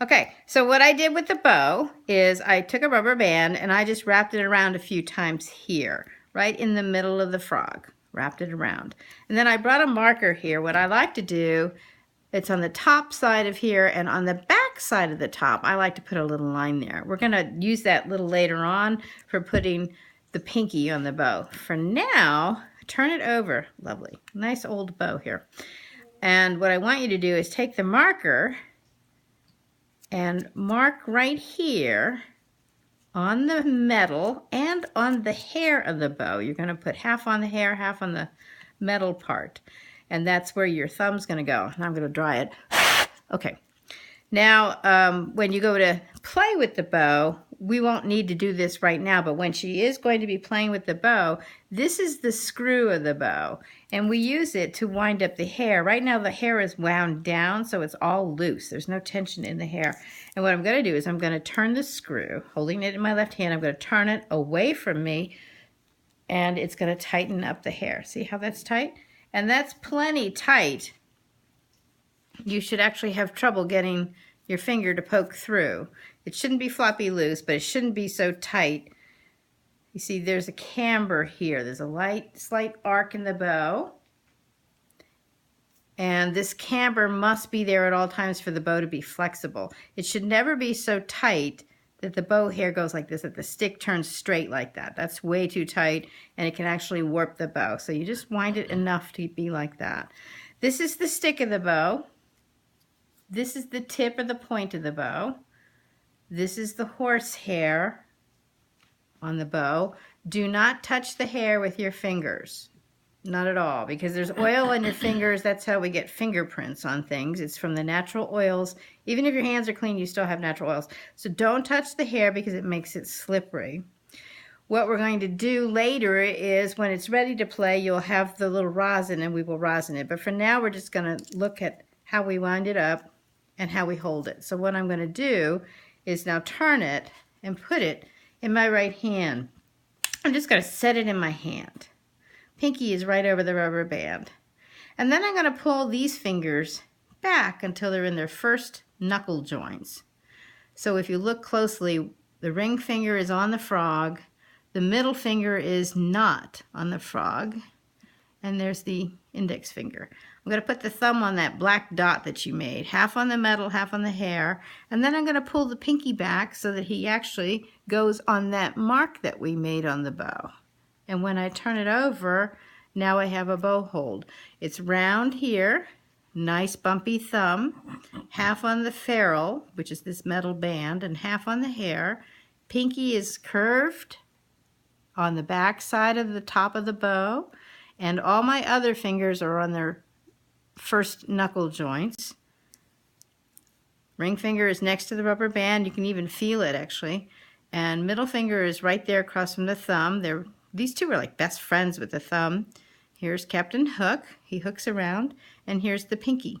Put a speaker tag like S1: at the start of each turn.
S1: Okay, so what I did with the bow is I took a rubber band and I just wrapped it around a few times here, right in the middle of the frog. Wrapped it around. And then I brought a marker here. What I like to do, it's on the top side of here, and on the back side of the top, I like to put a little line there. We're going to use that little later on for putting the pinky on the bow. For now, turn it over. Lovely. Nice old bow here. And what I want you to do is take the marker and mark right here on the metal and on the hair of the bow. You're going to put half on the hair, half on the metal part. And that's where your thumb's going to go. And I'm going to dry it. Okay. Now, when you go to play with the bow, we won't need to do this right now, but when she is going to be playing with the bow, this is the screw of the bow, and we use it to wind up the hair. Right now the hair is wound down, so it's all loose. There's no tension in the hair. And what I'm going to do is I'm going to turn the screw, holding it in my left hand, I'm going to turn it away from me, and it's going to tighten up the hair. See how that's tight? And that's plenty tight. You should actually have trouble getting your finger to poke through. It shouldn't be floppy loose, but it shouldn't be so tight. You see there's a camber here. There's a slight arc in the bow. And this camber must be there at all times for the bow to be flexible. It should never be so tight that the bow hair goes like this, that the stick turns straight like that. That's way too tight, and it can actually warp the bow. So you just wind it enough to be like that. This is the stick of the bow. This is the tip or the point of the bow. This is the horsehair on the bow. Do not touch the hair with your fingers. Not at all, because there's oil on your fingers. That's how we get fingerprints on things. It's from the natural oils. Even if your hands are clean, you still have natural oils. So don't touch the hair because it makes it slippery. What we're going to do later is when it's ready to play, you'll have the little rosin and we will rosin it. But for now, we're just going to look at how we wind it up and how we hold it. So what I'm going to do is now turn it and put it in my right hand. I'm just going to set it in my hand. Pinky is right over the rubber band. And then I'm going to pull these fingers back until they're in their first knuckle joints. So if you look closely, the ring finger is on the frog, the middle finger is not on the frog, and there's the index finger. I'm going to put the thumb on that black dot that you made, half on the metal, half on the hair, and then I'm going to pull the pinky back so that he actually goes on that mark that we made on the bow. And when I turn it over, now I have a bow hold. It's round here, nice bumpy thumb, half on the ferrule, which is this metal band, and half on the hair. Pinky is curved on the back side of the top of the bow, and all my other fingers are on their first knuckle joints. Ring finger is next to the rubber band. You can even feel it actually. And middle finger is right there across from the thumb. These two are like best friends with the thumb. Here's Captain Hook. He hooks around. And here's the pinky.